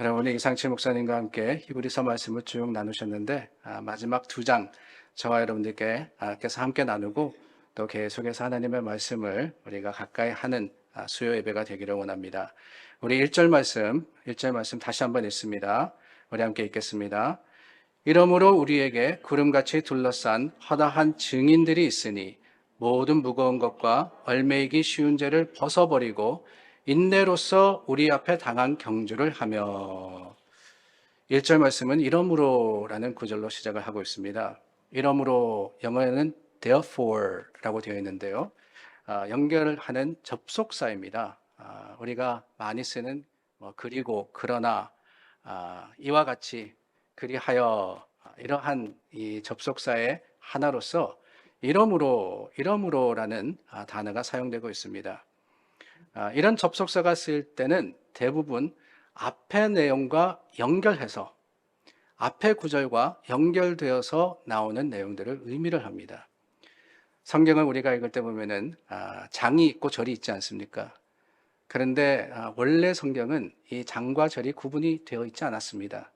여러분, 이상치 목사님과 함께 히브리서 말씀을 쭉 나누셨는데 마지막 두 장 저와 여러분들께 께서 함께 나누고 또 계속해서 하나님의 말씀을 우리가 가까이 하는 수요 예배가 되기를 원합니다. 우리 1절 말씀 다시 한번 읽습니다. 우리 함께 읽겠습니다. 이러므로 우리에게 구름같이 둘러싼 허다한 증인들이 있으니 모든 무거운 것과 얽매이기 쉬운 죄를 벗어버리고 인내로서 우리 앞에 당한 경주를 하며. 1절 말씀은 이러므로라는 구절로 시작을 하고 있습니다. 이러므로 영어에는 therefore라고 되어 있는데요. 연결하는 접속사입니다. 우리가 많이 쓰는 그리고 그러나 이와 같이 그리하여 이러한 이 접속사의 하나로서 이러므로라는 단어가 사용되고 있습니다. 이런 접속사가 쓰일 때는 대부분 앞의 내용과 연결해서 앞의 구절과 연결되어서 나오는 내용들을 의미를 합니다. 성경을 우리가 읽을 때 보면은 장이 있고 절이 있지 않습니까? 그런데 원래 성경은 이 장과 절이 구분이 되어 있지 않았습니다.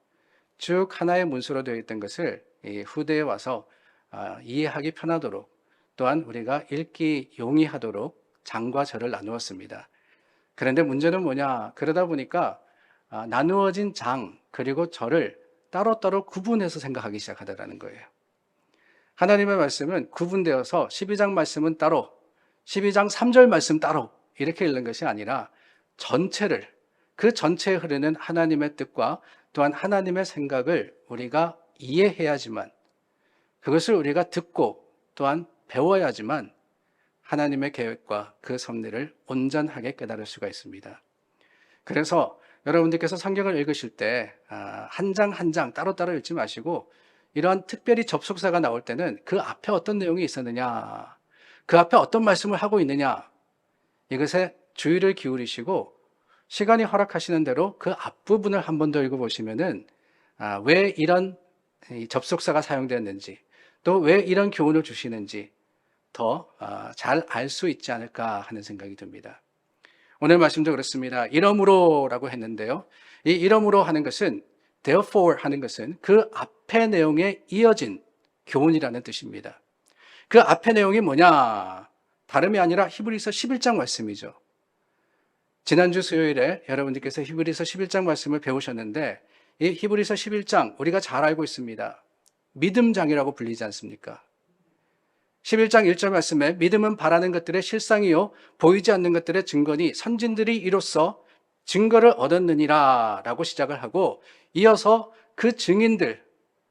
쭉 하나의 문서로 되어 있던 것을 후대에 와서 이해하기 편하도록 또한 우리가 읽기 용이하도록 장과 절을 나누었습니다. 그런데 문제는 뭐냐? 그러다 보니까 나누어진 장 그리고 절을 따로따로 구분해서 생각하기 시작하더라는 거예요. 하나님의 말씀은 구분되어서 12장 말씀은 따로, 12장 3절 말씀 따로 이렇게 읽는 것이 아니라 전체를, 그 전체에 흐르는 하나님의 뜻과 또한 하나님의 생각을 우리가 이해해야지만, 그것을 우리가 듣고 또한 배워야지만 하나님의 계획과 그 섭리를 온전하게 깨달을 수가 있습니다. 그래서 여러분들께서 성경을 읽으실 때 한 장 한 장 따로따로 읽지 마시고 이러한 특별히 접속사가 나올 때는 그 앞에 어떤 내용이 있었느냐, 그 앞에 어떤 말씀을 하고 있느냐, 이것에 주의를 기울이시고 시간이 허락하시는 대로 그 앞부분을 한 번 더 읽어보시면은 왜 이런 접속사가 사용되었는지 또 왜 이런 교훈을 주시는지 더 잘 알 수 있지 않을까 하는 생각이 듭니다. 오늘 말씀도 그렇습니다. 이러므로라고 했는데요. 이 이러므로 하는 것은 therefore 하는 것은 그 앞의 내용에 이어진 교훈이라는 뜻입니다. 그 앞의 내용이 뭐냐? 다름이 아니라 히브리서 11장 말씀이죠. 지난주 수요일에 여러분들께서 히브리서 11장 말씀을 배우셨는데 이 히브리서 11장 우리가 잘 알고 있습니다. 믿음장이라고 불리지 않습니까? 11장 1절 말씀에 믿음은 바라는 것들의 실상이요 보이지 않는 것들의 증거니 선진들이 이로써 증거를 얻었느니라 라고 시작을 하고 이어서 그 증인들,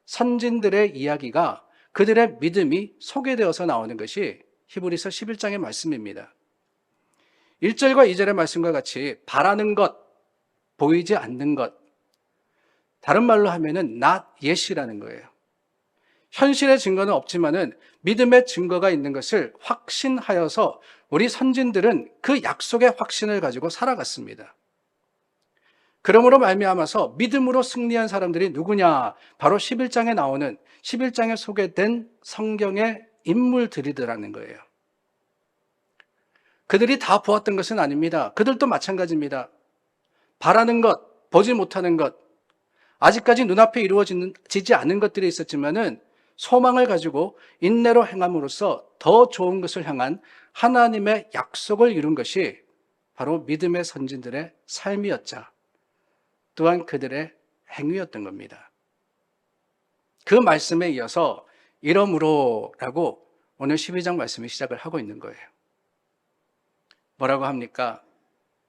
선진들의 이야기가 그들의 믿음이 소개되어서 나오는 것이 히브리서 11장의 말씀입니다. 1절과 2절의 말씀과 같이 바라는 것, 보이지 않는 것, 다른 말로 하면은 not yet이라는 거예요. 현실의 증거는 없지만은 믿음의 증거가 있는 것을 확신하여서 우리 선진들은 그 약속의 확신을 가지고 살아갔습니다. 그러므로 말미암아서 믿음으로 승리한 사람들이 누구냐? 바로 11장에 나오는 11장에 소개된 성경의 인물들이더라는 거예요. 그들이 다 보았던 것은 아닙니다. 그들도 마찬가지입니다. 바라는 것, 보지 못하는 것, 아직까지 눈앞에 이루어지지 않은 것들이 있었지만은 소망을 가지고 인내로 행함으로써 더 좋은 것을 향한 하나님의 약속을 이룬 것이 바로 믿음의 선진들의 삶이었자 또한 그들의 행위였던 겁니다. 그 말씀에 이어서 이러므로라고 오늘 12장 말씀이 시작을 하고 있는 거예요. 뭐라고 합니까?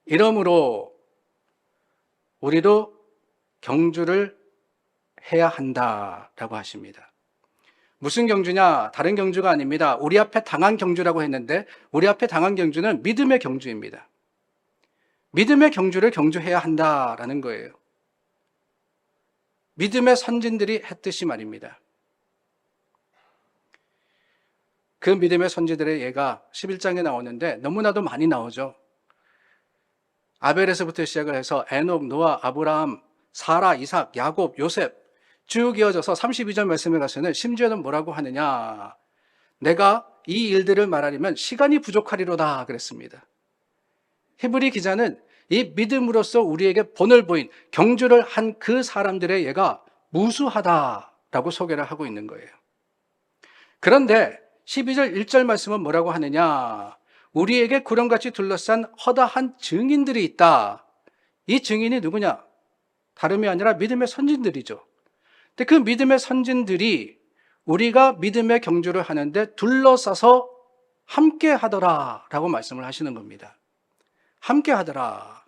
이러므로 우리도 경주를 해야 한다라고 하십니다. 무슨 경주냐? 다른 경주가 아닙니다. 우리 앞에 당한 경주라고 했는데 우리 앞에 당한 경주는 믿음의 경주입니다. 믿음의 경주를 경주해야 한다라는 거예요. 믿음의 선진들이 했듯이 말입니다. 그 믿음의 선지들의 예가 11장에 나오는데 너무나도 많이 나오죠. 아벨에서부터 시작을 해서 에녹, 노아, 아브라함, 사라, 이삭, 야곱, 요셉 쭉 이어져서 32절 말씀에 가서는 심지어는 뭐라고 하느냐? 내가 이 일들을 말하려면 시간이 부족하리로다 그랬습니다. 히브리 기자는 이 믿음으로써 우리에게 본을 보인 경주를 한 그 사람들의 예가 무수하다라고 소개를 하고 있는 거예요. 그런데 12절 1절 말씀은 뭐라고 하느냐? 우리에게 구름같이 둘러싼 허다한 증인들이 있다. 이 증인이 누구냐? 다름이 아니라 믿음의 선진들이죠. 근데 그 믿음의 선진들이 우리가 믿음의 경주를 하는데 둘러싸서 함께 하더라 라고 말씀을 하시는 겁니다. 함께 하더라.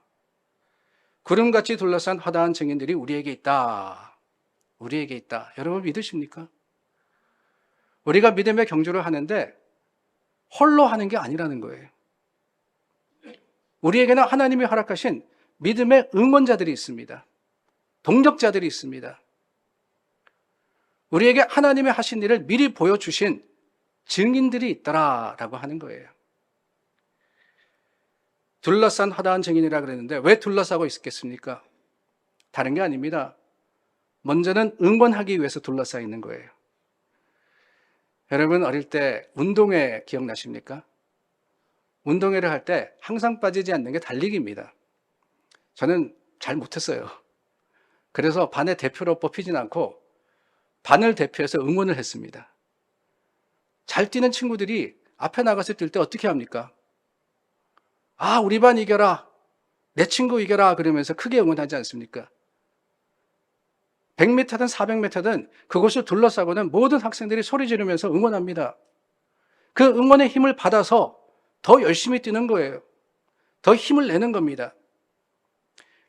구름같이 둘러싼 허다한 증인들이 우리에게 있다. 우리에게 있다. 여러분 믿으십니까? 우리가 믿음의 경주를 하는데 홀로 하는 게 아니라는 거예요. 우리에게는 하나님이 허락하신 믿음의 응원자들이 있습니다. 동력자들이 있습니다. 우리에게 하나님이 하신 일을 미리 보여주신 증인들이 있더라라고 하는 거예요. 둘러싼 허다한 증인이라 그랬는데 왜 둘러싸고 있겠습니까? 다른 게 아닙니다. 먼저는 응원하기 위해서 둘러싸 있는 거예요. 여러분 어릴 때 운동회 기억나십니까? 운동회를 할 때 항상 빠지지 않는 게 달리기입니다. 저는 잘 못했어요. 그래서 반의 대표로 뽑히진 않고 반을 대표해서 응원을 했습니다. 잘 뛰는 친구들이 앞에 나가서 뛸 때 어떻게 합니까? 아, 우리 반 이겨라. 내 친구 이겨라. 그러면서 크게 응원하지 않습니까? 100m든 400m든 그곳을 둘러싸고는 모든 학생들이 소리 지르면서 응원합니다. 그 응원의 힘을 받아서 더 열심히 뛰는 거예요. 더 힘을 내는 겁니다.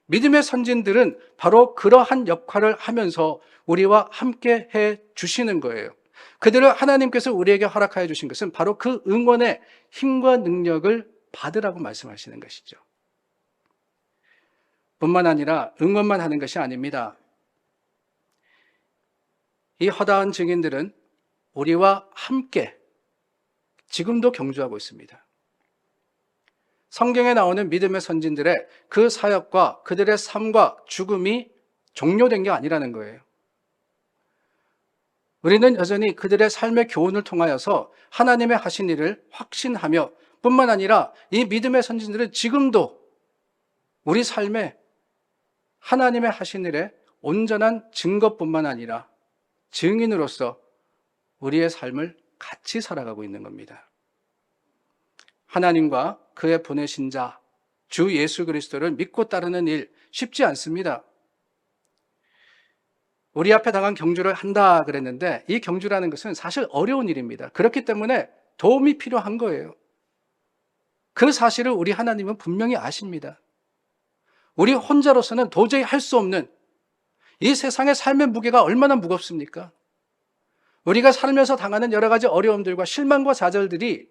믿음의 선진들은 바로 그러한 역할을 하면서 우리와 함께 해 주시는 거예요. 그들을 하나님께서 우리에게 허락하여 주신 것은 바로 그 응원의 힘과 능력을 받으라고 말씀하시는 것이죠. 뿐만 아니라 응원만 하는 것이 아닙니다. 이 허다한 증인들은 우리와 함께 지금도 경주하고 있습니다. 성경에 나오는 믿음의 선진들의 그 사역과 그들의 삶과 죽음이 종료된 게 아니라는 거예요. 우리는 여전히 그들의 삶의 교훈을 통하여서 하나님의 하신 일을 확신하며 뿐만 아니라 이 믿음의 선진들은 지금도 우리 삶에 하나님의 하신 일의 온전한 증거뿐만 아니라 증인으로서 우리의 삶을 같이 살아가고 있는 겁니다. 하나님과 그의 보내신 자, 주 예수 그리스도를 믿고 따르는 일 쉽지 않습니다. 우리 앞에 당한 경주를 한다 그랬는데 이 경주라는 것은 사실 어려운 일입니다. 그렇기 때문에 도움이 필요한 거예요. 그 사실을 우리 하나님은 분명히 아십니다. 우리 혼자로서는 도저히 할 수 없는 이 세상의 삶의 무게가 얼마나 무겁습니까? 우리가 살면서 당하는 여러 가지 어려움들과 실망과 좌절들이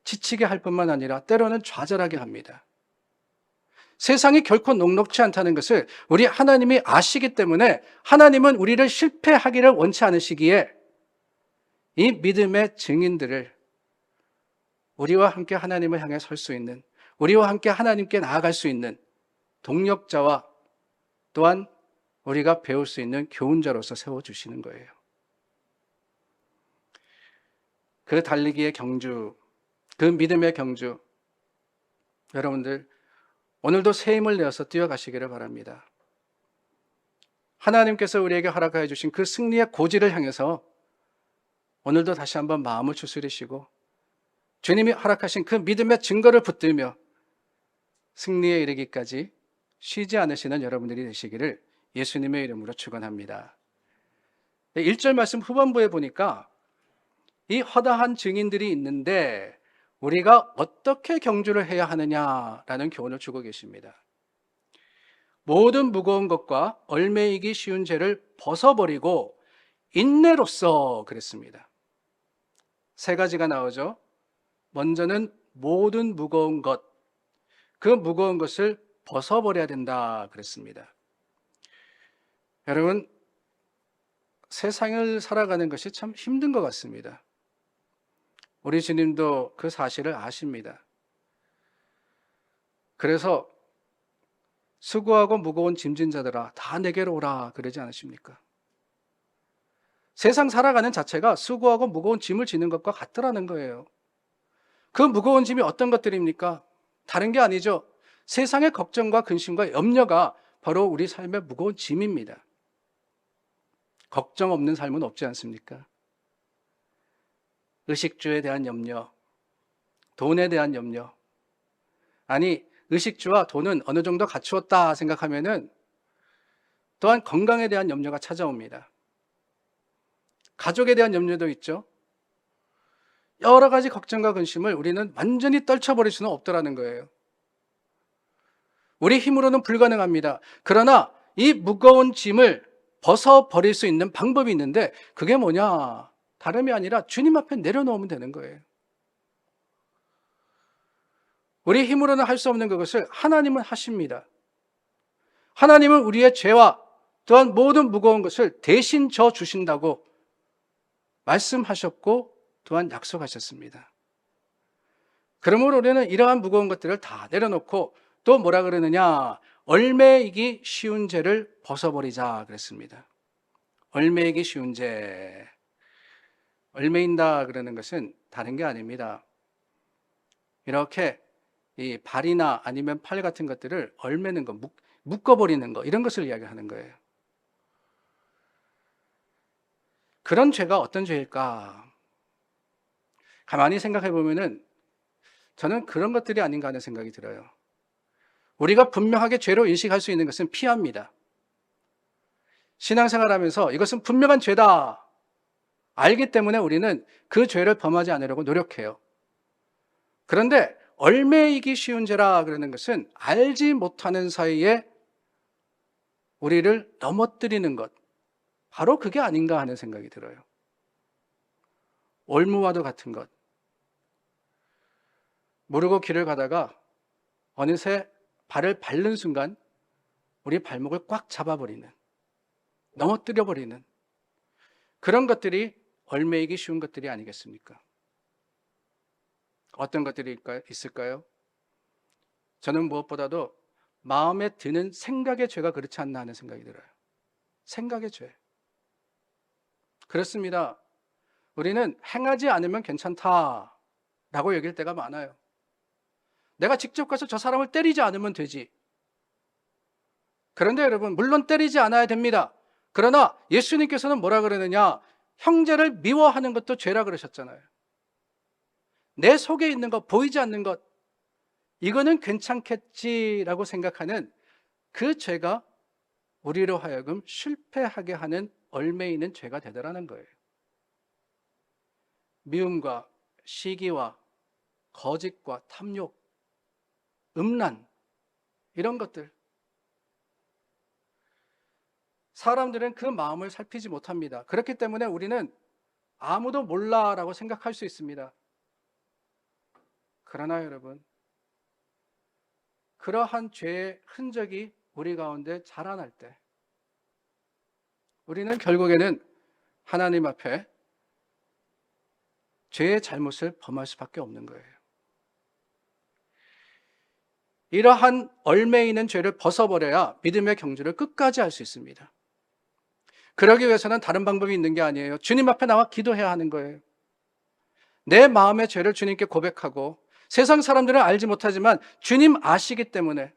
지치게 할 뿐만 아니라 때로는 좌절하게 합니다. 세상이 결코 녹록지 않다는 것을 우리 하나님이 아시기 때문에 하나님은 우리를 실패하기를 원치 않으시기에 이 믿음의 증인들을 우리와 함께 하나님을 향해 설 수 있는, 우리와 함께 하나님께 나아갈 수 있는 동력자와 또한 우리가 배울 수 있는 교훈자로서 세워주시는 거예요. 그 달리기의 경주, 그 믿음의 경주, 여러분들 오늘도 새 힘을 내어서 뛰어가시기를 바랍니다. 하나님께서 우리에게 허락하여 주신 그 승리의 고지를 향해서 오늘도 다시 한번 마음을 추스리시고 주님이 허락하신 그 믿음의 증거를 붙들며 승리에 이르기까지 쉬지 않으시는 여러분들이 되시기를 예수님의 이름으로 축원합니다. 1절 말씀 후반부에 보니까 이 허다한 증인들이 있는데 우리가 어떻게 경주를 해야 하느냐라는 교훈을 주고 계십니다. 모든 무거운 것과 얽매이기 쉬운 죄를 벗어버리고 인내로써 그랬습니다. 세 가지가 나오죠. 먼저는 모든 무거운 것, 그 무거운 것을 벗어버려야 된다 그랬습니다. 여러분, 세상을 살아가는 것이 참 힘든 것 같습니다. 우리 주님도 그 사실을 아십니다. 그래서 수고하고 무거운 짐진 자들아 다 내게로 오라 그러지 않으십니까? 세상 살아가는 자체가 수고하고 무거운 짐을 지는 것과 같더라는 거예요. 그 무거운 짐이 어떤 것들입니까? 다른 게 아니죠. 세상의 걱정과 근심과 염려가 바로 우리 삶의 무거운 짐입니다. 걱정 없는 삶은 없지 않습니까? 의식주에 대한 염려, 돈에 대한 염려. 아니, 의식주와 돈은 어느 정도 갖추었다 생각하면은 또한 건강에 대한 염려가 찾아옵니다. 가족에 대한 염려도 있죠. 여러 가지 걱정과 근심을 우리는 완전히 떨쳐버릴 수는 없더라는 거예요. 우리 힘으로는 불가능합니다. 그러나 이 무거운 짐을 벗어버릴 수 있는 방법이 있는데 그게 뭐냐? 다름이 아니라 주님 앞에 내려놓으면 되는 거예요. 우리 힘으로는 할 수 없는 그것을 하나님은 하십니다. 하나님은 우리의 죄와 또한 모든 무거운 것을 대신 져 주신다고 말씀하셨고 또한 약속하셨습니다. 그러므로 우리는 이러한 무거운 것들을 다 내려놓고 또 뭐라 그러느냐? 얼매이기 쉬운 죄를 벗어버리자 그랬습니다. 얼매이기 쉬운 죄. 얼매인다 그러는 것은 다른 게 아닙니다. 이렇게 이 발이나 아니면 팔 같은 것들을 얼매는 거, 묶어버리는 거, 이런 것을 이야기하는 거예요. 그런 죄가 어떤 죄일까? 가만히 생각해 보면은 저는 그런 것들이 아닌가 하는 생각이 들어요. 우리가 분명하게 죄로 인식할 수 있는 것은 피합니다. 신앙생활하면서 이것은 분명한 죄다 알기 때문에 우리는 그 죄를 범하지 않으려고 노력해요. 그런데 얼매이기 쉬운 죄라 그러는 것은 알지 못하는 사이에 우리를 넘어뜨리는 것, 바로 그게 아닌가 하는 생각이 들어요. 올무와도 같은 것. 모르고 길을 가다가 어느새 발을 밟는 순간 우리 발목을 꽉 잡아버리는, 넘어뜨려버리는 그런 것들이 얼매이기 쉬운 것들이 아니겠습니까? 어떤 것들이 있을까요? 저는 무엇보다도 마음에 드는 생각의 죄가 그렇지 않나 하는 생각이 들어요. 생각의 죄. 그렇습니다. 우리는 행하지 않으면 괜찮다라고 여길 때가 많아요. 내가 직접 가서 저 사람을 때리지 않으면 되지. 그런데 여러분, 물론 때리지 않아야 됩니다. 그러나 예수님께서는 뭐라 그러느냐? 형제를 미워하는 것도 죄라 그러셨잖아요. 내 속에 있는 것, 보이지 않는 것, 이거는 괜찮겠지라고 생각하는 그 죄가 우리로 하여금 실패하게 하는 얼매이는 죄가 되더라는 거예요. 미움과 시기와 거짓과 탐욕, 음란, 이런 것들. 사람들은 그 마음을 살피지 못합니다. 그렇기 때문에 우리는 아무도 몰라라고 생각할 수 있습니다. 그러나 여러분, 그러한 죄의 흔적이 우리 가운데 자라날 때 우리는 결국에는 하나님 앞에 죄의 잘못을 범할 수밖에 없는 거예요. 이러한 얼매이는 죄를 벗어버려야 믿음의 경주를 끝까지 할 수 있습니다. 그러기 위해서는 다른 방법이 있는 게 아니에요. 주님 앞에 나와 기도해야 하는 거예요. 내 마음의 죄를 주님께 고백하고 세상 사람들은 알지 못하지만 주님 아시기 때문에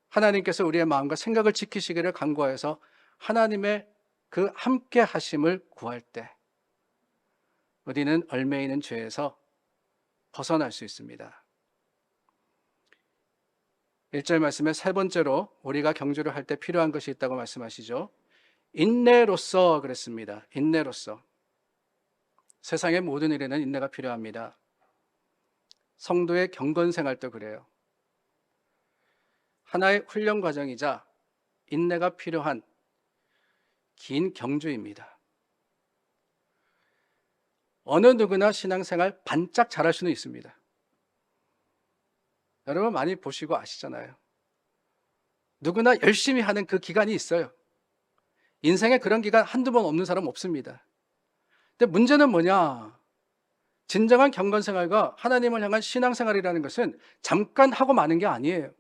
하나님께서 우리의 마음과 생각을 지키시기를 간구하여서 하나님의 그 함께 하심을 구할 때 우리는 얼매이는 죄에서 벗어날 수 있습니다. 1절 말씀에 세 번째로 우리가 경주를 할 때 필요한 것이 있다고 말씀하시죠. 인내로서 그랬습니다. 인내로서. 세상의 모든 일에는 인내가 필요합니다. 성도의 경건 생활도 그래요. 하나의 훈련 과정이자 인내가 필요한 긴 경주입니다. 어느 누구나 신앙생활 반짝 잘할 수는 있습니다. 여러분 많이 보시고 아시잖아요. 누구나 열심히 하는 그 기간이 있어요. 인생에 그런 기간 한두 번 없는 사람 없습니다. 근데 문제는 뭐냐? 진정한 경건생활과 하나님을 향한 신앙생활이라는 것은 잠깐 하고 마는 게 아니에요.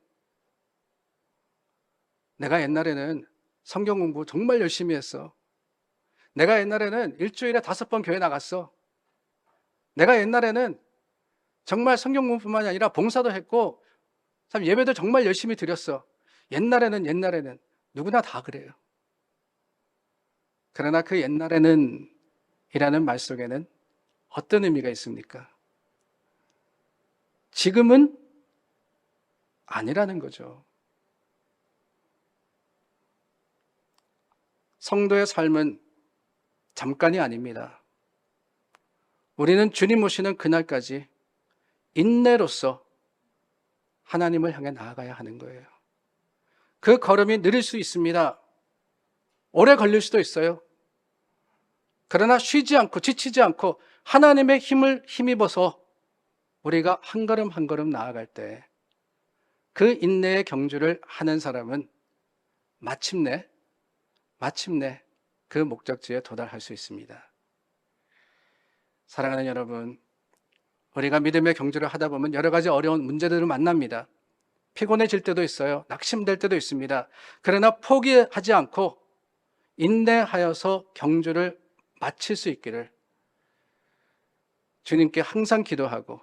내가 옛날에는 성경 공부 정말 열심히 했어. 내가 옛날에는 일주일에 5번 교회 나갔어. 내가 옛날에는 정말 성경 공부뿐만이 아니라 봉사도 했고 참 예배도 정말 열심히 드렸어. 옛날에는 누구나 다 그래요. 그러나 그 옛날에는 이라는 말 속에는 어떤 의미가 있습니까? 지금은 아니라는 거죠. 성도의 삶은 잠깐이 아닙니다. 우리는 주님 오시는 그날까지 인내로서 하나님을 향해 나아가야 하는 거예요. 그 걸음이 느릴 수 있습니다. 오래 걸릴 수도 있어요. 그러나 쉬지 않고 지치지 않고 하나님의 힘을 힘입어서 우리가 한 걸음 한 걸음 나아갈 때 그 인내의 경주를 하는 사람은 마침내 그 목적지에 도달할 수 있습니다. 사랑하는 여러분, 우리가 믿음의 경주를 하다 보면 여러 가지 어려운 문제들을 만납니다. 피곤해질 때도 있어요. 낙심될 때도 있습니다. 그러나 포기하지 않고 인내하여서 경주를 마칠 수 있기를 주님께 항상 기도하고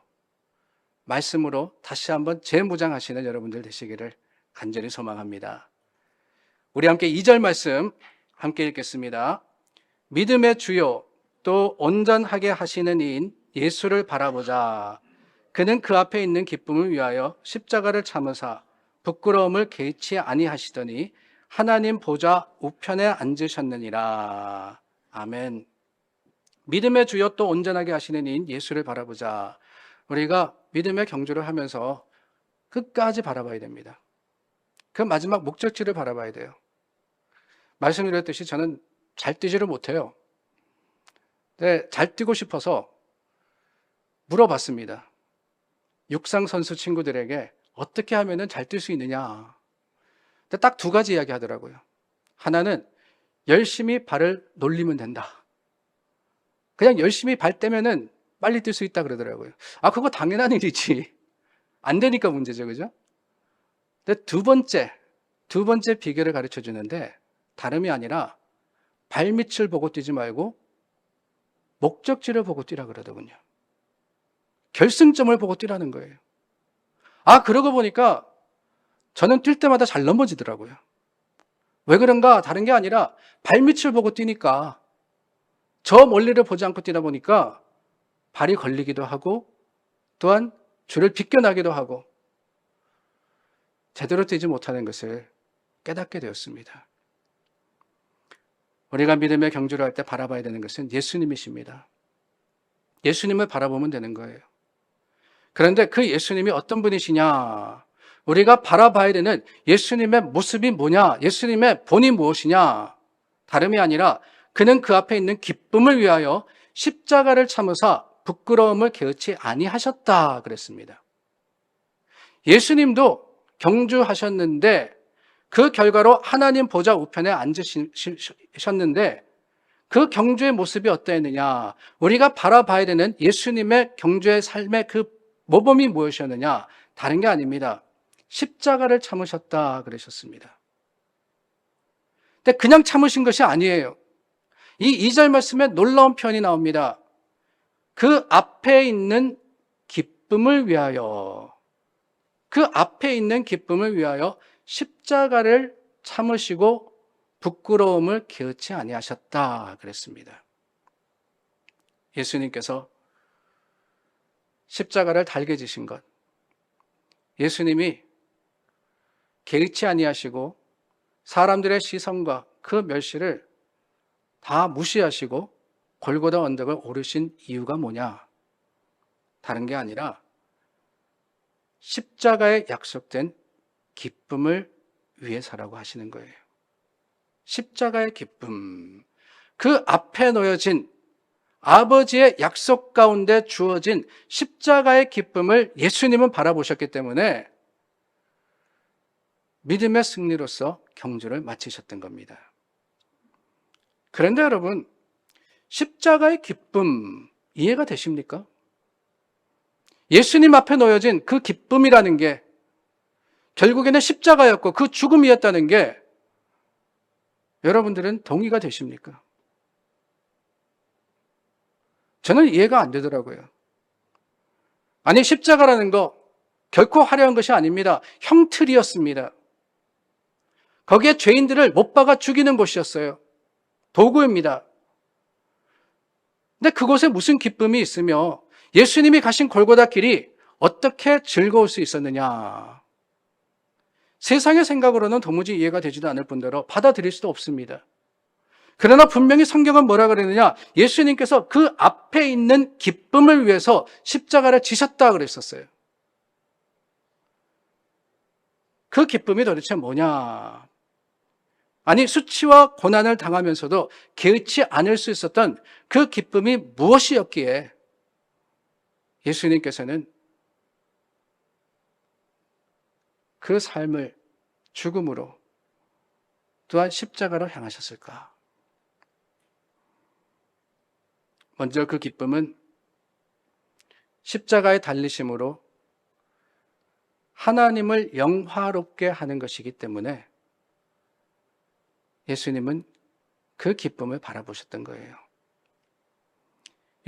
말씀으로 다시 한번 재무장하시는 여러분들 되시기를 간절히 소망합니다. 우리 함께 2절 말씀 함께 읽겠습니다. 믿음의 주요 또 온전하게 하시는 이인 예수를 바라보자. 그는 그 앞에 있는 기쁨을 위하여 십자가를 참으사 부끄러움을 개의치 아니하시더니 하나님 보좌 우편에 앉으셨느니라. 아멘. 믿음의 주요 또 온전하게 하시는 이인 예수를 바라보자. 우리가 믿음의 경주를 하면서 끝까지 바라봐야 됩니다. 그 마지막 목적지를 바라봐야 돼요. 말씀드렸듯이 저는 잘 뛰지를 못해요. 근데 잘 뛰고 싶어서 물어봤습니다. 육상 선수 친구들에게 어떻게 하면 잘 뛸 수 있느냐. 근데 딱 두 가지 이야기 하더라고요. 하나는 열심히 발을 놀리면 된다. 그냥 열심히 발 떼면은 빨리 뛸 수 있다 그러더라고요. 아, 그거 당연한 일이지. 안 되니까 문제죠, 그죠? 근데 두 번째 비결을 가르쳐 주는데 다름이 아니라 발밑을 보고 뛰지 말고 목적지를 보고 뛰라 그러더군요. 결승점을 보고 뛰라는 거예요. 아, 그러고 보니까 저는 뛸 때마다 잘 넘어지더라고요. 왜 그런가? 다른 게 아니라 발밑을 보고 뛰니까 저 멀리를 보지 않고 뛰다 보니까 발이 걸리기도 하고 또한 줄을 비껴나기도 하고 제대로 뛰지 못하는 것을 깨닫게 되었습니다. 우리가 믿음의 경주를 할 때 바라봐야 되는 것은 예수님이십니다. 예수님을 바라보면 되는 거예요. 그런데 그 예수님이 어떤 분이시냐? 우리가 바라봐야 되는 예수님의 모습이 뭐냐? 예수님의 본이 무엇이냐? 다름이 아니라 그는 그 앞에 있는 기쁨을 위하여 십자가를 참으사 부끄러움을 개의치 아니하셨다 그랬습니다. 예수님도 경주하셨는데 그 결과로 하나님 보좌 우편에 앉으셨는데 그 경주의 모습이 어떠했느냐? 우리가 바라봐야 되는 예수님의 경주의 삶의 그 모범이 무엇이었느냐? 다른 게 아닙니다. 십자가를 참으셨다 그러셨습니다. 근데 그냥 참으신 것이 아니에요. 이 2절 말씀에 놀라운 표현이 나옵니다. 그 앞에 있는 기쁨을 위하여, 그 앞에 있는 기쁨을 위하여 십자가를 참으시고 부끄러움을 개의치 아니하셨다 그랬습니다. 예수님께서 십자가를 달게 지신 것, 예수님이 개의치 아니하시고 사람들의 시선과 그 멸시를 다 무시하시고 골고다 언덕을 오르신 이유가 뭐냐? 다른 게 아니라 십자가에 약속된 기쁨을 위해서라고 하시는 거예요. 십자가의 기쁨, 그 앞에 놓여진 아버지의 약속 가운데 주어진 십자가의 기쁨을 예수님은 바라보셨기 때문에 믿음의 승리로서 경주를 마치셨던 겁니다. 그런데 여러분, 십자가의 기쁨 이해가 되십니까? 예수님 앞에 놓여진 그 기쁨이라는 게 결국에는 십자가였고 그 죽음이었다는 게 여러분들은 동의가 되십니까? 저는 이해가 안 되더라고요. 아니, 십자가라는 거 결코 화려한 것이 아닙니다. 형틀이었습니다. 거기에 죄인들을 못 박아 죽이는 곳이었어요. 도구입니다. 근데 그곳에 무슨 기쁨이 있으며 예수님이 가신 골고다 길이 어떻게 즐거울 수 있었느냐? 세상의 생각으로는 도무지 이해가 되지도 않을 뿐더러 받아들일 수도 없습니다. 그러나 분명히 성경은 뭐라 그랬느냐? 예수님께서 그 앞에 있는 기쁨을 위해서 십자가를 지셨다 그랬었어요. 그 기쁨이 도대체 뭐냐? 아니, 수치와 고난을 당하면서도 개의치 않을 수 있었던 그 기쁨이 무엇이었기에 예수님께서는 그 삶을 죽음으로 또한 십자가로 향하셨을까? 먼저 그 기쁨은 십자가의 달리심으로 하나님을 영화롭게 하는 것이기 때문에 예수님은 그 기쁨을 바라보셨던 거예요.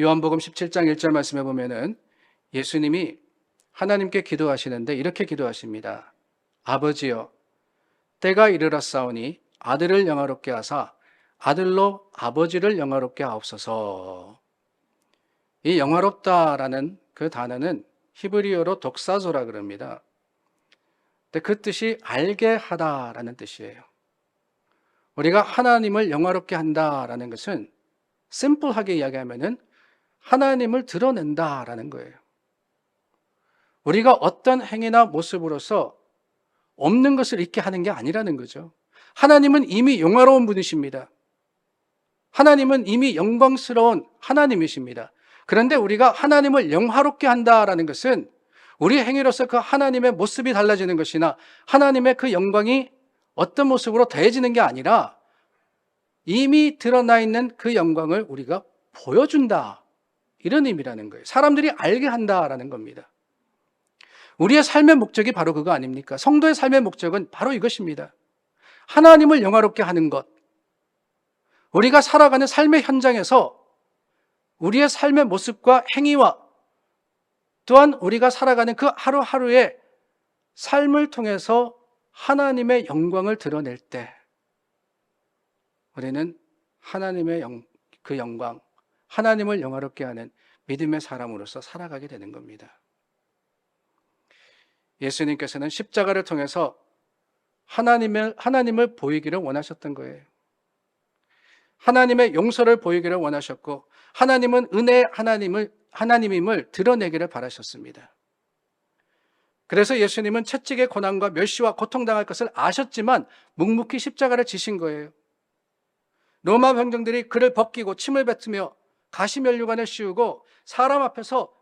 요한복음 17장 1절 말씀에 보면은 예수님이 하나님께 기도하시는데 이렇게 기도하십니다. 아버지여, 때가 이르렀사오니 아들을 영화롭게 하사 아들로 아버지를 영화롭게 하옵소서. 이 영화롭다라는 그 단어는 히브리어로 독사조라 그럽니다. 근데 그 뜻이 알게 하다라는 뜻이에요. 우리가 하나님을 영화롭게 한다라는 것은 심플하게 이야기하면은 하나님을 드러낸다라는 거예요. 우리가 어떤 행위나 모습으로서 없는 것을 있게 하는 게 아니라는 거죠. 하나님은 이미 영화로운 분이십니다. 하나님은 이미 영광스러운 하나님이십니다. 그런데 우리가 하나님을 영화롭게 한다라는 것은 우리 행위로서 그 하나님의 모습이 달라지는 것이나 하나님의 그 영광이 어떤 모습으로 더해지는 게 아니라 이미 드러나 있는 그 영광을 우리가 보여준다. 이런 의미라는 거예요. 사람들이 알게 한다라는 겁니다. 우리의 삶의 목적이 바로 그거 아닙니까? 성도의 삶의 목적은 바로 이것입니다. 하나님을 영화롭게 하는 것. 우리가 살아가는 삶의 현장에서 우리의 삶의 모습과 행위와 또한 우리가 살아가는 그 하루하루의 삶을 통해서 하나님의 영광을 드러낼 때 우리는 하나님의 그 영광, 하나님을 영화롭게 하는 믿음의 사람으로서 살아가게 되는 겁니다. 예수님께서는 십자가를 통해서 하나님을 보이기를 원하셨던 거예요. 하나님의 용서를 보이기를 원하셨고 하나님은 은혜의 하나님임을 드러내기를 바라셨습니다. 그래서 예수님은 채찍의 고난과 멸시와 고통당할 것을 아셨지만 묵묵히 십자가를 지신 거예요. 로마 병정들이 그를 벗기고 침을 뱉으며 가시면류관을 씌우고 사람 앞에서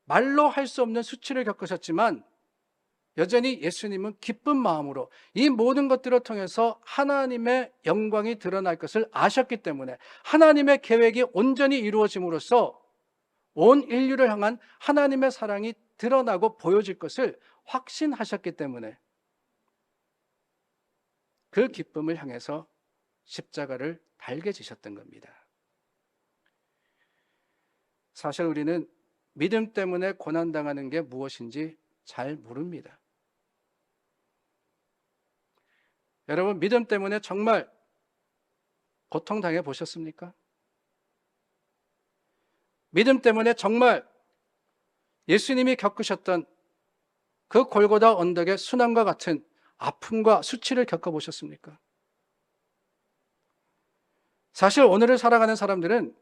말로 할 수 없는 수치를 겪으셨지만 여전히 예수님은 기쁜 마음으로 이 모든 것들을 통해서 하나님의 영광이 드러날 것을 아셨기 때문에 하나님의 계획이 온전히 이루어짐으로써 온 인류를 향한 하나님의 사랑이 드러나고 보여질 것을 확신하셨기 때문에 그 기쁨을 향해서 십자가를 달게 지셨던 겁니다. 사실 우리는 믿음 때문에 고난당하는 게 무엇인지 잘 모릅니다. 여러분, 믿음 때문에 정말 고통당해 보셨습니까? 믿음 때문에 정말 예수님이 겪으셨던 그 골고다 언덕의 순환과 같은 아픔과 수치를 겪어보셨습니까? 사실 오늘을 살아가는 사람들은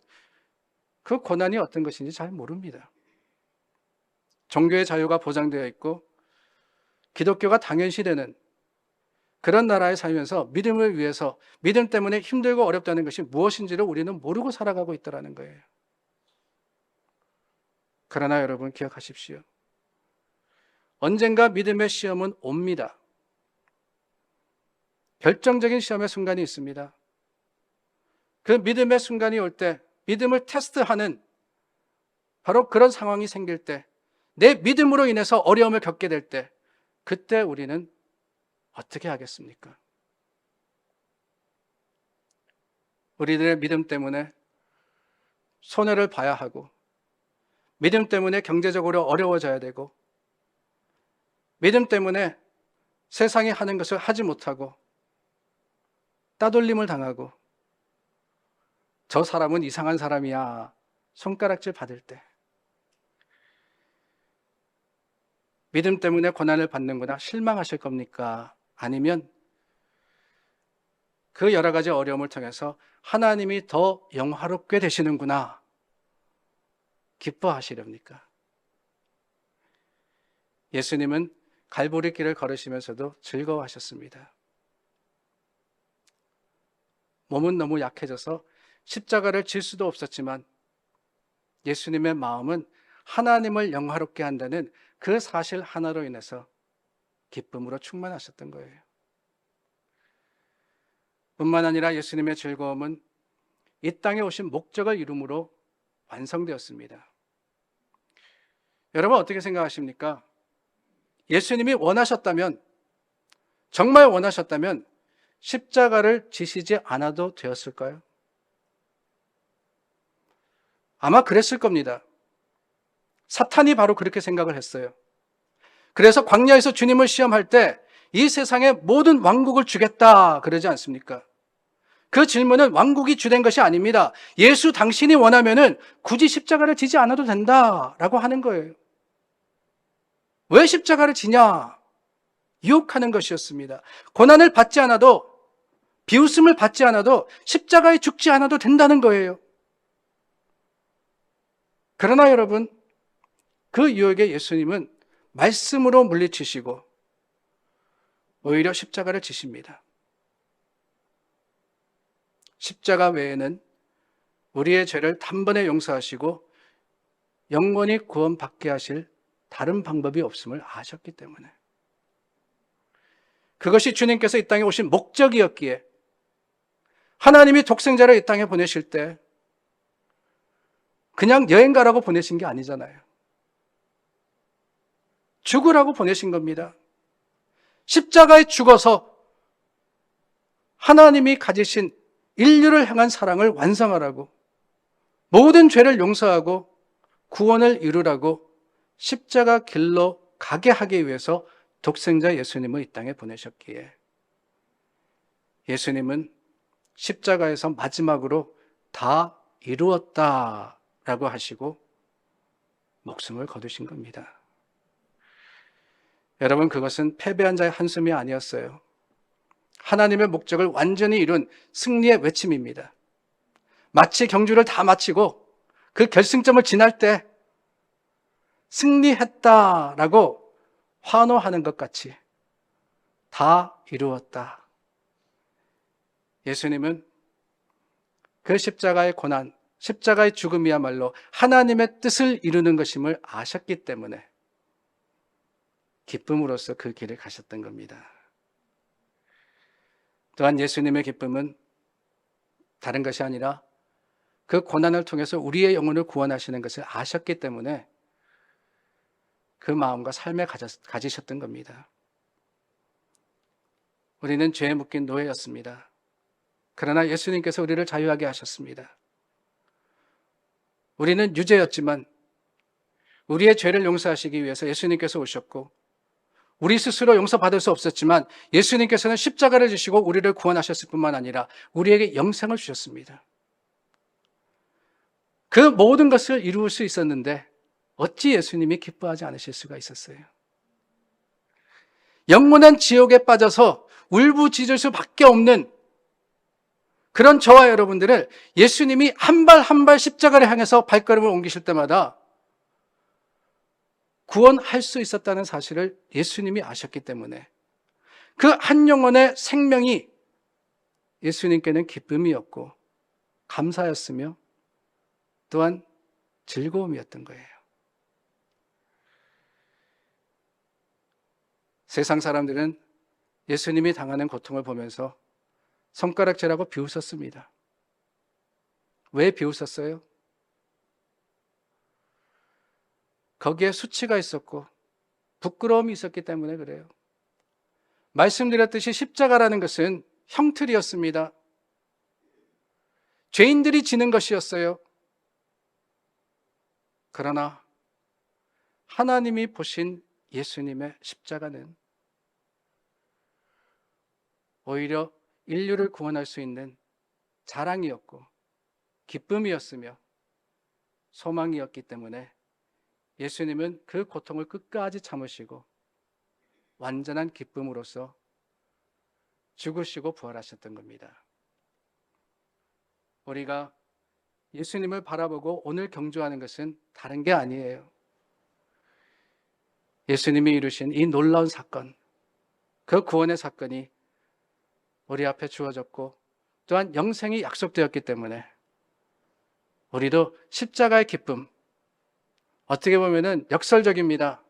그 고난이 어떤 것인지 잘 모릅니다. 종교의 자유가 보장되어 있고 기독교가 당연시되는 그런 나라에 살면서 믿음을 위해서 믿음 때문에 힘들고 어렵다는 것이 무엇인지를 우리는 모르고 살아가고 있다는 거예요. 그러나 여러분 기억하십시오. 언젠가 믿음의 시험은 옵니다. 결정적인 시험의 순간이 있습니다. 그 믿음의 순간이 올 때 믿음을 테스트하는 바로 그런 상황이 생길 때 내 믿음으로 인해서 어려움을 겪게 될 때 그때 우리는 어떻게 하겠습니까? 우리들의 믿음 때문에 손해를 봐야 하고 믿음 때문에 경제적으로 어려워져야 되고 믿음 때문에 세상이 하는 것을 하지 못하고 따돌림을 당하고 저 사람은 이상한 사람이야 손가락질 받을 때 믿음 때문에 고난을 받는구나 실망하실 겁니까? 아니면 그 여러 가지 어려움을 통해서 하나님이 더 영화롭게 되시는구나 기뻐하시렵니까? 예수님은 갈보리 길을 걸으시면서도 즐거워하셨습니다. 몸은 너무 약해져서 십자가를 질 수도 없었지만 예수님의 마음은 하나님을 영화롭게 한다는 그 사실 하나로 인해서 기쁨으로 충만하셨던 거예요. 뿐만 아니라 예수님의 즐거움은 이 땅에 오신 목적을 이룸으로 완성되었습니다. 여러분 어떻게 생각하십니까? 예수님이 원하셨다면, 정말 원하셨다면 십자가를 지시지 않아도 되었을까요? 아마 그랬을 겁니다. 사탄이 바로 그렇게 생각을 했어요. 그래서 광야에서 주님을 시험할 때 이 세상의 모든 왕국을 주겠다 그러지 않습니까? 그 질문은 왕국이 주된 것이 아닙니다. 예수 당신이 원하면은 굳이 십자가를 지지 않아도 된다라고 하는 거예요. 왜 십자가를 지냐? 유혹하는 것이었습니다. 고난을 받지 않아도, 비웃음을 받지 않아도 십자가에 죽지 않아도 된다는 거예요. 그러나 여러분, 그 유혹에 예수님은 말씀으로 물리치시고 오히려 십자가를 지십니다. 십자가 외에는 우리의 죄를 단번에 용서하시고 영원히 구원받게 하실 다른 방법이 없음을 아셨기 때문에, 그것이 주님께서 이 땅에 오신 목적이었기에, 하나님이 독생자를 이 땅에 보내실 때 그냥 여행 가라고 보내신 게 아니잖아요. 죽으라고 보내신 겁니다. 십자가에 죽어서 하나님이 가지신 인류를 향한 사랑을 완성하라고, 모든 죄를 용서하고 구원을 이루라고 십자가 길로 가게 하기 위해서 독생자 예수님을 이 땅에 보내셨기에, 예수님은 십자가에서 마지막으로 다 이루었다라고 하시고 목숨을 거두신 겁니다. 여러분, 그것은 패배한 자의 한숨이 아니었어요. 하나님의 목적을 완전히 이룬 승리의 외침입니다. 마치 경주를 다 마치고 그 결승점을 지날 때 승리했다라고 환호하는 것 같이 다 이루었다. 예수님은 그 십자가의 고난, 십자가의 죽음이야말로 하나님의 뜻을 이루는 것임을 아셨기 때문에 기쁨으로써 그 길을 가셨던 겁니다. 또한 예수님의 기쁨은 다른 것이 아니라 그 고난을 통해서 우리의 영혼을 구원하시는 것을 아셨기 때문에 그 마음과 삶에 가지셨던 겁니다. 우리는 죄에 묶인 노예였습니다. 그러나 예수님께서 우리를 자유하게 하셨습니다. 우리는 유죄였지만 우리의 죄를 용서하시기 위해서 예수님께서 오셨고, 우리 스스로 용서받을 수 없었지만 예수님께서는 십자가를 지시고 우리를 구원하셨을 뿐만 아니라 우리에게 영생을 주셨습니다. 그 모든 것을 이루을 수 있었는데 어찌 예수님이 기뻐하지 않으실 수가 있었어요? 영원한 지옥에 빠져서 울부짖을 수밖에 없는 그런 저와 여러분들을 예수님이 한 발 한 발 십자가를 향해서 발걸음을 옮기실 때마다 구원할 수 있었다는 사실을 예수님이 아셨기 때문에 그 한 영혼의 생명이 예수님께는 기쁨이었고 감사였으며 또한 즐거움이었던 거예요. 세상 사람들은 예수님이 당하는 고통을 보면서 손가락질하고 비웃었습니다. 왜 비웃었어요? 거기에 수치가 있었고 부끄러움이 있었기 때문에 그래요. 말씀드렸듯이 십자가라는 것은 형틀이었습니다. 죄인들이 지는 것이었어요. 그러나 하나님이 보신 예수님의 십자가는 오히려 인류를 구원할 수 있는 자랑이었고 기쁨이었으며 소망이었기 때문에 예수님은 그 고통을 끝까지 참으시고 완전한 기쁨으로써 죽으시고 부활하셨던 겁니다. 우리가 예수님을 바라보고 오늘 경주하는 것은 다른 게 아니에요. 예수님이 이루신 이 놀라운 사건, 그 구원의 사건이 우리 앞에 주어졌고 또한 영생이 약속되었기 때문에 우리도 십자가의 기쁨, 어떻게 보면은 역설적입니다.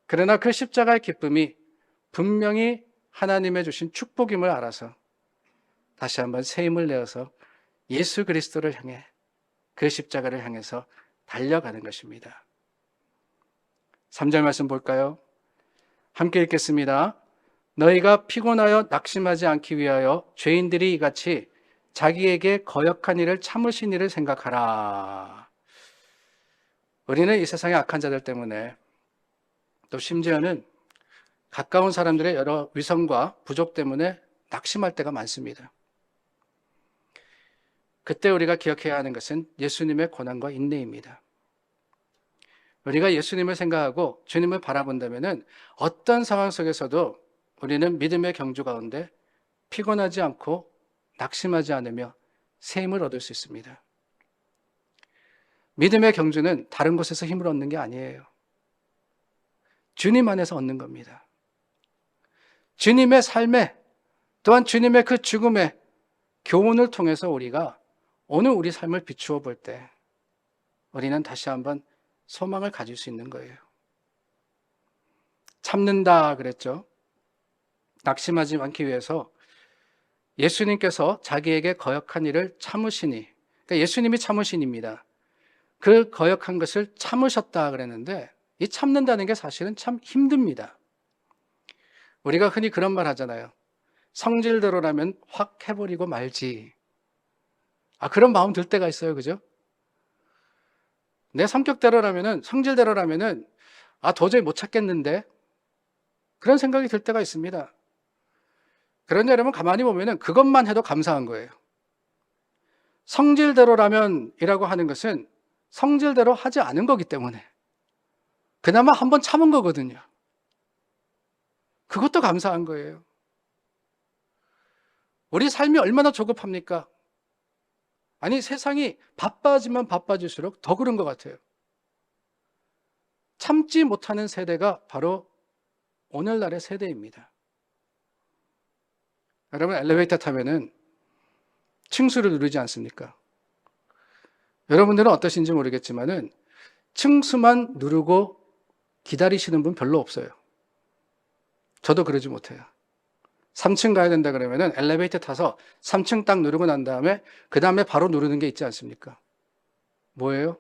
그러나 그 십자가의 기쁨이 분명히 하나님의 주신 축복임을 알아서 다시 한번 새 힘을 내어서 예수 그리스도를 향해 그 십자가를 향해서 달려가는 것입니다. 3절 말씀 볼까요? 함께 읽겠습니다. 너희가 피곤하여 낙심하지 않기 위하여 죄인들이 이같이 자기에게 거역한 일을 참으신 일을 생각하라. 우리는 이 세상의 악한 자들 때문에 또 심지어는 가까운 사람들의 여러 위선과 부족 때문에 낙심할 때가 많습니다. 그때 우리가 기억해야 하는 것은 예수님의 고난과 인내입니다. 우리가 예수님을 생각하고 주님을 바라본다면 어떤 상황 속에서도 우리는 믿음의 경주 가운데 피곤하지 않고 낙심하지 않으며 새 힘을 얻을 수 있습니다. 믿음의 경주는 다른 곳에서 힘을 얻는 게 아니에요. 주님 안에서 얻는 겁니다. 주님의 삶에 또한 주님의 그 죽음의 교훈을 통해서 우리가 오늘 우리 삶을 비추어 볼 때 우리는 다시 한번 소망을 가질 수 있는 거예요. 참는다 그랬죠. 낙심하지 않기 위해서 예수님께서 자기에게 거역한 일을 참으시니, 그러니까 예수님이 참으신입니다. 그 거역한 것을 참으셨다 그랬는데 이 참는다는 게 사실은 참 힘듭니다. 우리가 흔히 그런 말 하잖아요. 성질대로라면 확 해버리고 말지. 그런 마음 들 때가 있어요. 그죠? 내 성격대로라면은, 성질대로라면은, 도저히 못 참겠는데? 그런 생각이 들 때가 있습니다. 그런데 여러분 가만히 보면은 그것만 해도 감사한 거예요. 성질대로라면이라고 하는 것은 성질대로 하지 않은 거기 때문에 그나마 한번 참은 거거든요. 그것도 감사한 거예요. 우리 삶이 얼마나 조급합니까? 아니, 세상이 바빠지면 바빠질수록 더 그런 것 같아요. 참지 못하는 세대가 바로 오늘날의 세대입니다. 여러분, 엘리베이터 타면은 층수를 누르지 않습니까? 여러분들은 어떠신지 모르겠지만은 층수만 누르고 기다리시는 분 별로 없어요. 저도 그러지 못해요. 3층 가야 된다 그러면은 엘리베이터 타서 3층 딱 누르고 난 다음에 그 다음에 바로 누르는 게 있지 않습니까? 뭐예요?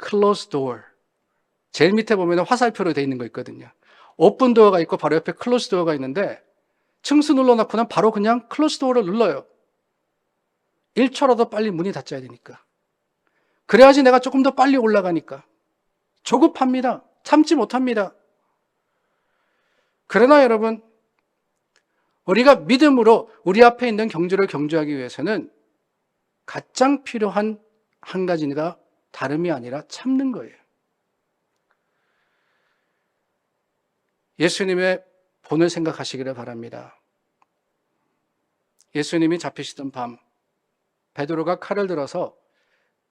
Close door. 제일 밑에 보면 화살표로 되어 있는 거 있거든요. 오픈 도어가 있고 바로 옆에 클로즈 도어가 있는데 층수 눌러놓고 난 바로 그냥 클로즈 도어를 눌러요. 1초라도 빨리 문이 닫혀야 되니까. 그래야지 내가 조금 더 빨리 올라가니까. 조급합니다. 참지 못합니다. 그러나 여러분, 우리가 믿음으로 우리 앞에 있는 경주를 경주하기 위해서는 가장 필요한 한 가지가 다름이 아니라 참는 거예요. 예수님의 본을 생각하시기를 바랍니다. 예수님이 잡히시던 밤, 베드로가 칼을 들어서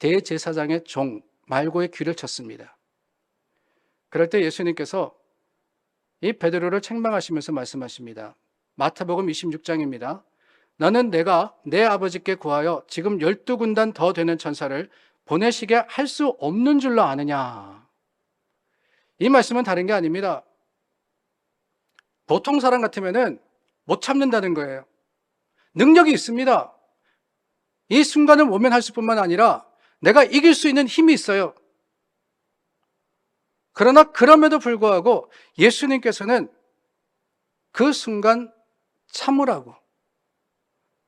대제사장의 종 말고의 귀를 쳤습니다. 그럴 때 예수님께서 이 베드로를 책망하시면서 말씀하십니다. 마태복음 26장입니다. 너는 내가 내 아버지께 구하여 지금 12군단 더 되는 천사를 보내시게 할 수 없는 줄로 아느냐. 이 말씀은 다른 게 아닙니다. 보통 사람 같으면은 못 참는다는 거예요. 능력이 있습니다. 이 순간을 모면할 뿐만 아니라 내가 이길 수 있는 힘이 있어요. 그러나 그럼에도 불구하고 예수님께서는 그 순간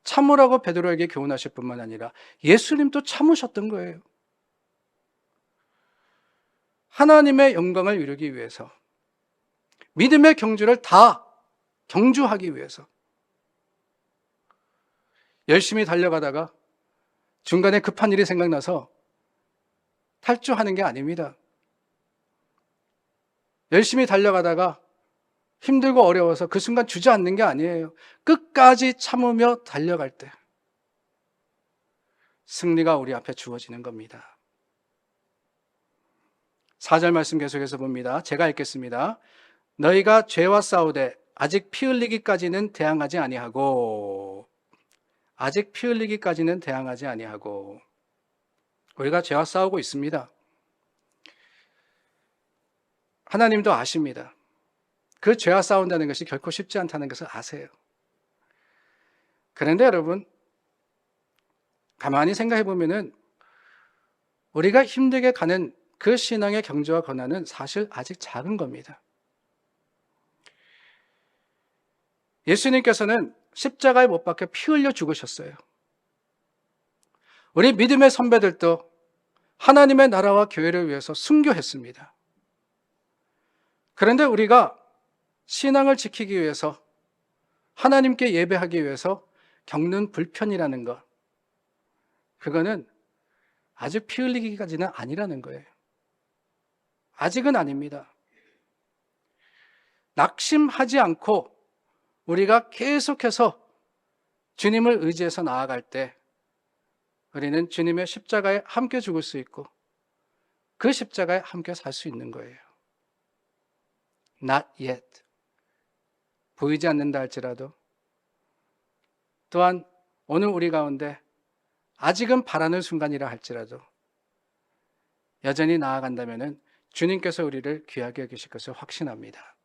참으라고 베드로에게 교훈하실 뿐만 아니라 예수님도 참으셨던 거예요. 하나님의 영광을 이루기 위해서, 믿음의 경주를 다 경주하기 위해서 열심히 달려가다가 중간에 급한 일이 생각나서 탈주하는 게 아닙니다. 열심히 달려가다가 힘들고 어려워서 그 순간 주저앉는 게 아니에요. 끝까지 참으며 달려갈 때 승리가 우리 앞에 주어지는 겁니다. 4절 말씀 계속해서 봅니다. 제가 읽겠습니다. 너희가 죄와 싸우되 아직 피 흘리기까지는 대항하지 아니하고, 아직 피 흘리기까지는 대항하지 아니하고. 우리가 죄와 싸우고 있습니다. 하나님도 아십니다. 그 죄와 싸운다는 것이 결코 쉽지 않다는 것을 아세요. 그런데 여러분, 가만히 생각해 보면은 우리가 힘들게 가는 그 신앙의 경주와 고난은 사실 아직 작은 겁니다. 예수님께서는 십자가에 못 박혀 피 흘려 죽으셨어요. 우리 믿음의 선배들도 하나님의 나라와 교회를 위해서 순교했습니다. 그런데 우리가 신앙을 지키기 위해서, 하나님께 예배하기 위해서 겪는 불편이라는 것, 그거는 아직 피 흘리기까지는 아니라는 거예요. 아직은 아닙니다. 낙심하지 않고 우리가 계속해서 주님을 의지해서 나아갈 때 우리는 주님의 십자가에 함께 죽을 수 있고 그 십자가에 함께 살 수 있는 거예요. Not yet. 보이지 않는다 할지라도, 또한 오늘 우리 가운데 아직은 바라는 순간이라 할지라도 여전히 나아간다면 주님께서 우리를 귀하게 여기실 것을 확신합니다.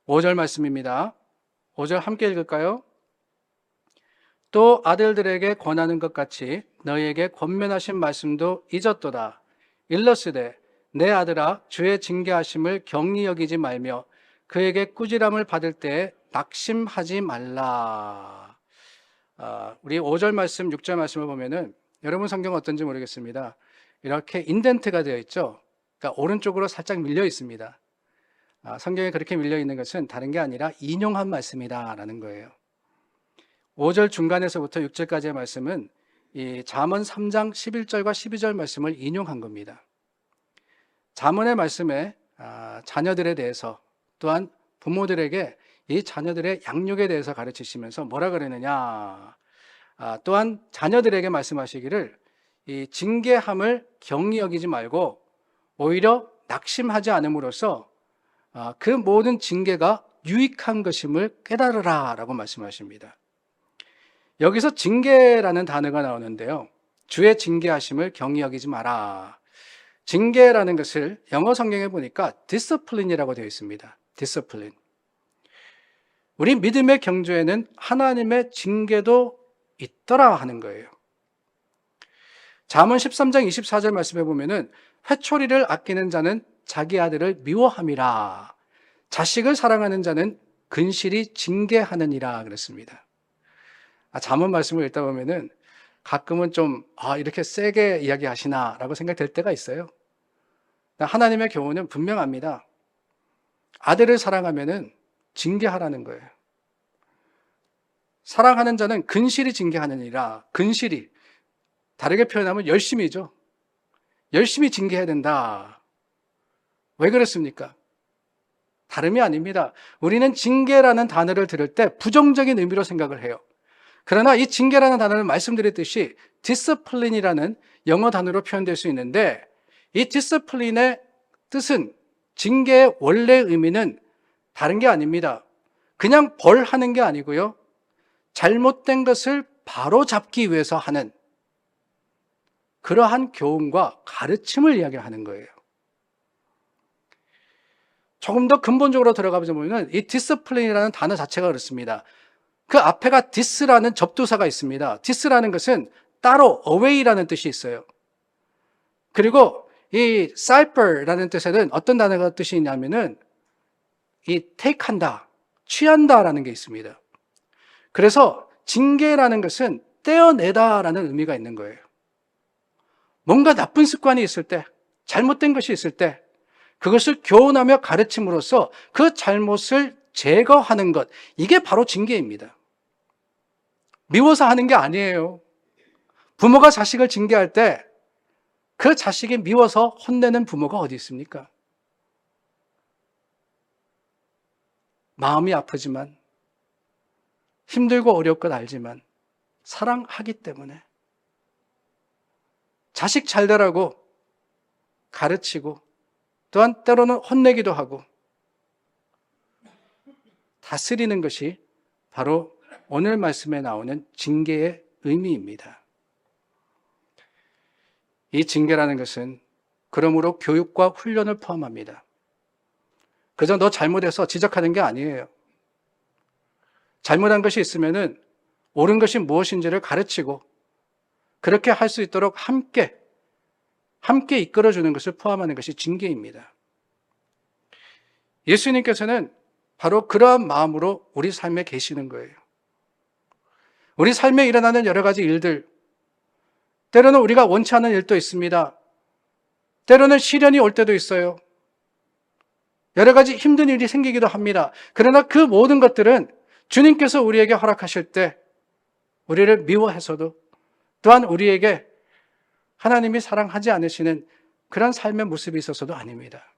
5절 말씀입니다. 5절 함께 읽을까요? 또 아들들에게 권하는 것 같이 너희에게 권면하신 말씀도 잊었도다. 일러스되 내 아들아, 주의 징계하심을 경히 여기지 말며 그에게 꾸지람을 받을 때에 낙심하지 말라. 우리 5절 말씀, 6절 말씀을 보면은 여러분 성경 어떤지 모르겠습니다. 이렇게 인덴트가 되어 있죠. 그러니까 오른쪽으로 살짝 밀려 있습니다. 성경에 그렇게 밀려 있는 것은 다른 게 아니라 인용한 말씀이다라는 거예요. 5절 중간에서부터 6절까지의 말씀은 이 잠언 3장 11절과 12절 말씀을 인용한 겁니다. 잠언의 말씀에 자녀들에 대해서, 또한 부모들에게 이 자녀들의 양육에 대해서 가르치시면서 뭐라 그러느냐, 또한 자녀들에게 말씀하시기를 이 징계함을 경히 여기지 말고 오히려 낙심하지 않음으로써 그 모든 징계가 유익한 것임을 깨달으라 라고 말씀하십니다. 여기서 징계라는 단어가 나오는데요, 주의 징계하심을 경히 여기지 마라. 징계라는 것을 영어 성경에 보니까 discipline이라고 되어 있습니다. discipline. 우리 믿음의 경주에는 하나님의 징계도 있더라 하는 거예요. 잠언 13장 24절 말씀에 보면은 회초리를 아끼는 자는 자기 아들을 미워함이라. 자식을 사랑하는 자는 근실히 징계하느니라 그랬습니다. 잠언 말씀을 읽다 보면은 가끔은 좀 이렇게 세게 이야기하시나 라고 생각될 때가 있어요. 하나님의 교훈은 분명합니다. 아들을 사랑하면은 징계하라는 거예요. 사랑하는 자는 근실히 징계하느니라. 근실히, 다르게 표현하면 열심히죠. 열심히 징계해야 된다. 왜 그렇습니까? 다름이 아닙니다. 우리는 징계라는 단어를 들을 때 부정적인 의미로 생각을 해요. 그러나 이 징계라는 단어를 말씀드렸듯이 discipline이라는 영어 단어로 표현될 수 있는데, 이 discipline의 뜻은, 징계의 원래 의미는 다른 게 아닙니다. 그냥 벌하는 게 아니고요, 잘못된 것을 바로 잡기 위해서 하는 그러한 교훈과 가르침을 이야기하는 거예요. 조금 더 근본적으로 들어가 보면 이 discipline이라는 단어 자체가 그렇습니다. 그 앞에가 this라는 접두사가 있습니다. this라는 것은 따로, away라는 뜻이 있어요. 그리고 이 cypher라는 뜻에는 어떤 단어가 뜻이 있냐면은 이 take한다, 취한다라는 게 있습니다. 그래서 징계라는 것은 떼어내다라는 의미가 있는 거예요. 뭔가 나쁜 습관이 있을 때, 잘못된 것이 있을 때 그것을 교훈하며 가르침으로써 그 잘못을 제거하는 것, 이게 바로 징계입니다. 미워서 하는 게 아니에요. 부모가 자식을 징계할 때 그 자식이 미워서 혼내는 부모가 어디 있습니까? 마음이 아프지만, 힘들고 어려울 것 알지만 사랑하기 때문에 자식 잘 되라고 가르치고, 또한 때로는 혼내기도 하고 다스리는 것이 바로 오늘 말씀에 나오는 징계의 의미입니다. 이 징계라는 것은 그러므로 교육과 훈련을 포함합니다. 그저 너 잘못해서 지적하는 게 아니에요. 잘못한 것이 있으면은 옳은 것이 무엇인지를 가르치고 그렇게 할 수 있도록 함께 이끌어주는 것을 포함하는 것이 징계입니다. 예수님께서는 바로 그러한 마음으로 우리 삶에 계시는 거예요. 우리 삶에 일어나는 여러 가지 일들, 때로는 우리가 원치 않은 일도 있습니다. 때로는 시련이 올 때도 있어요. 여러 가지 힘든 일이 생기기도 합니다. 그러나 그 모든 것들은 주님께서 우리에게 허락하실 때 우리를 미워해서도, 또한 우리에게 하나님이 사랑하지 않으시는 그런 삶의 모습이 있어서도 아닙니다.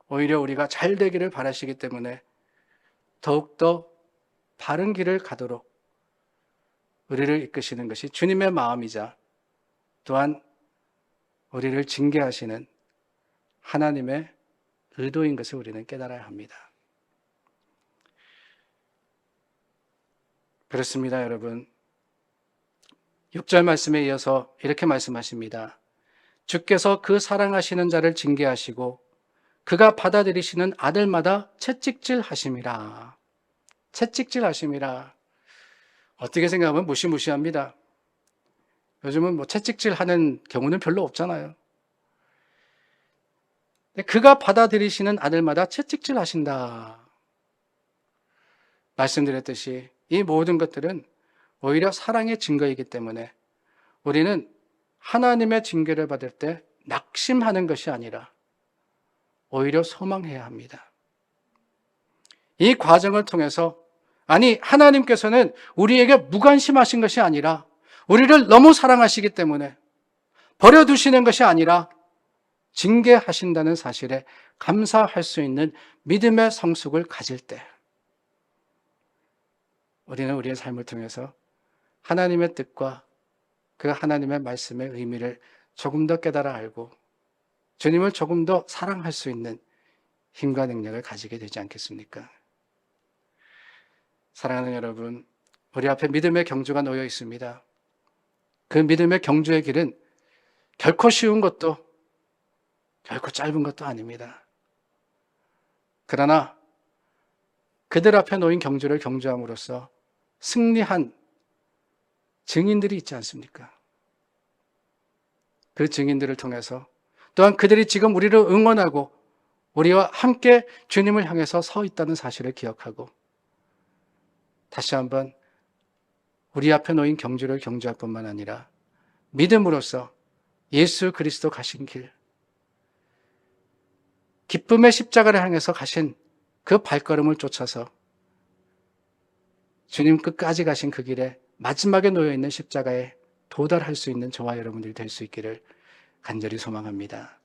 오히려 우리가 잘 되기를 바라시기 때문에 더욱더 바른 길을 가도록 우리를 이끄시는 것이 주님의 마음이자, 또한 우리를 징계하시는 하나님의 의도인 것을 우리는 깨달아야 합니다. 그렇습니다, 여러분. 6절 말씀에 이어서 이렇게 말씀하십니다. 주께서 그 사랑하시는 자를 징계하시고 그가 받아들이시는 아들마다 채찍질 하심이라. 채찍질 하심이라. 어떻게 생각하면 무시무시합니다. 요즘은 채찍질 하는 경우는 별로 없잖아요. 그가 받아들이시는 아들마다 채찍질 하신다. 말씀드렸듯이 이 모든 것들은 오히려 사랑의 증거이기 때문에 우리는 하나님의 징계를 받을 때 낙심하는 것이 아니라 오히려 소망해야 합니다. 이 과정을 통해서, 아니, 하나님께서는 우리에게 무관심하신 것이 아니라 우리를 너무 사랑하시기 때문에 버려두시는 것이 아니라 징계하신다는 사실에 감사할 수 있는 믿음의 성숙을 가질 때 우리는 우리의 삶을 통해서 하나님의 뜻과 그 하나님의 말씀의 의미를 조금 더 깨달아 알고 주님을 조금 더 사랑할 수 있는 힘과 능력을 가지게 되지 않겠습니까? 사랑하는 여러분, 우리 앞에 믿음의 경주가 놓여 있습니다. 그 믿음의 경주의 길은 결코 쉬운 것도 결코 짧은 것도 아닙니다. 그러나 그들 앞에 놓인 경주를 경주함으로써 승리한 증인들이 있지 않습니까? 그 증인들을 통해서, 또한 그들이 지금 우리를 응원하고 우리와 함께 주님을 향해서 서 있다는 사실을 기억하고 다시 한번 우리 앞에 놓인 경주를 경주할 뿐만 아니라 믿음으로써 예수 그리스도 가신 길, 기쁨의 십자가를 향해서 가신 그 발걸음을 쫓아서 주님 끝까지 가신 그 길에 마지막에 놓여있는 십자가에 도달할 수 있는 저와 여러분들이 될 수 있기를 간절히 소망합니다.